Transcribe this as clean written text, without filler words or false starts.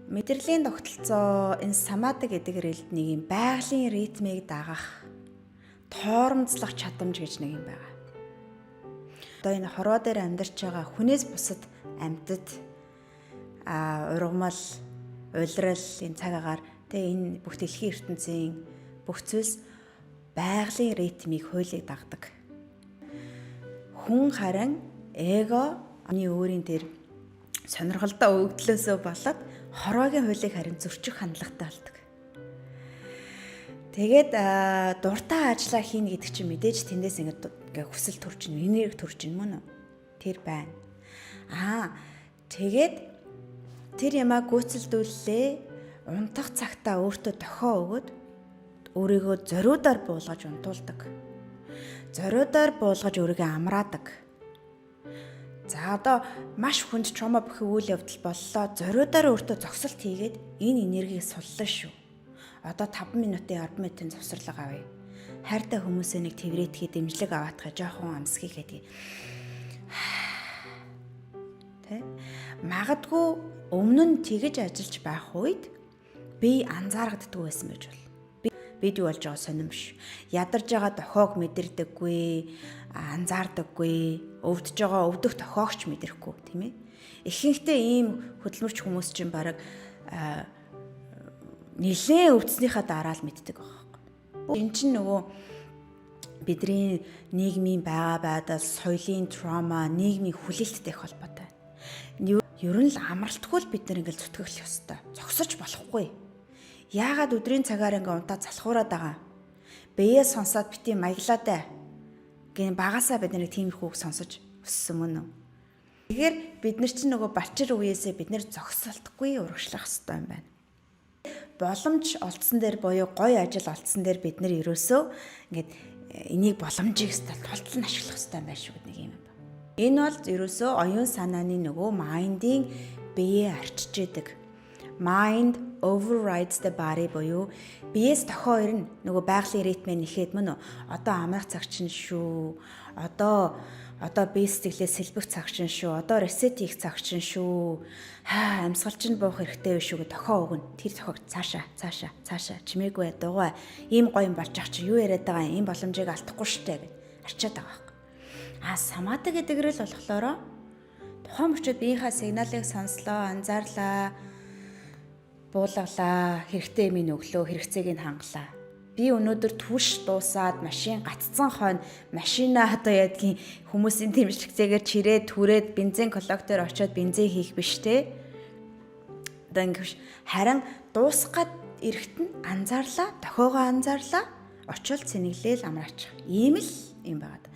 Мэдрэлийн тогтолцоо энэ самада гэдэг рэлд нэг юм байгалийн ритмийг дагах тоормцлох чадамж гэж нэг юм байгаа. Одоо энэ хорвоо дээр амьдарч байгаа хүнээс бусад амьтад ургамал, улирал энэ цаг агаар тэгээ энэ бүх дэлхийн ертөнцийн бүх зүйлс байгалийн ритмийг хуулийг дагдаг. Хүн харин эго өөрийн тэр сонирхолтой өгдлөөсөө болоод хорвоогийн хуулийг харин зөрчих хандлагатай болдог. Тэгээд дуртай ажиллаа хийнэ гэдэг чинь мэдээж тэндээс ингээд хүсэл төрж ин, энерги төрж ин мөн үү? Тэр байна. Тэгээд тэр ямаа гүйцэлдүүллээ, унтах цагтаа өөртөө дохио өгөөд өөрийгөө зориудаар буулгаж унтуулдаг. Зориудаар буулгаж өөрийгөө амраадаг. За одоо маш хүнд trauma бүхий үйл явдал боллоо. Зориудаар өөртөө зогсолт хийгээд энэ энергийг суллаа шүү. Одоо 5 минутын 10 минутын завсарлага авъя. Хайртай хүмүүсээ нэг тэврээтгэе, дэмжлэг аваатгах жоохон амсгий гэдэг. Тэ? Магадгүй өмнө нь тэгэж ажиллаж байх үед би анзаарагддгүй байсан байж бол. Бид юу болж байгаа сонирмш. Ядарж байгаа дохиог мэдэрдэггүй, анзаардаггүй, өвдөж байгаа өвдөх дохиогч мэдрэхгүй, тийм ээ. Ихэнхдээ ийм хөдөлмөрч хүмүүс чинь бараг нэлээд өвдснийхаа дараа л мэддэг байгаа. Энэ чинь нөгөө бидний нийгмийн байгаа байдал, соёлын траума, нийгмийн хүлээлттэй их холбоотой. Ер нь л амралтгүй л бид нар ингээл зүтгэх ёстой. Зогсож болохгүй. Яагаад өдрийн цагаар ингээ унтаа залхуураад байгаа? Бие сонсоод бити маяглаадаа. Гэн багасаа бид нэг тиймэрхүүг сонсож өссөн мөн үү? Тэгэхээр бид нар чинь нөгөө бачир үеэсээ бид нар зогсолтгүй урагшлах хэрэгтэй юм байна. Боломж олдсон дээр буюу гоё ажил олдсон дээр бид нар ерөөсөө ингээд энийг боломжийг тултал нь ашиглах хэрэгтэй юм байна шүү гэдэг юм байна. Энэ бол ерөөсөө оюун санааны нөгөө майндын биеэ арчиж яадаг. Mind overrides the body буюу биеэс дохио ирнэ. Нөгөө байгалийн ритмээ нэхэд мөн үү? Одоо амрах цаг чинь шүү. Одоо бие сэтгэлээ сэлбэх цаг чинь шүү. Одоо ресет хийх цаг чинь шүү. Амьсгал чинь буух хэрэгтэй биш шүү гэж дохио өгнө. Тэр дохиог цаашаа чимээгүй дугуй. Ийм гоё юм болж ах чи юу яриад байгаа юм? Ийм боломжийг алдахгүй штэ гэж арчаад байгаа хэрэг. Самада гэдэг рэл болохоор тухайн мөчөд биеийнхаа сигналыг сонслоо, анзаарлаа, буулгалаа, хэрэгтэй юм өглөө, хэрэгцээг нь хангалаа. Би өнөөдөр түвш дуусаад машин гаццсан хойно машина одоо ядгийн хүмүүсийн тэмцэгцээгээр чирээд түрээд бензин коллектор очиод бензин хийх биш те. Одоо ингэж харин дуусгаад эрэхт нь анзаарлаа, дохиогоо анзаарлаа, очил цэнэглээл амраачих. Ийм л юм байна.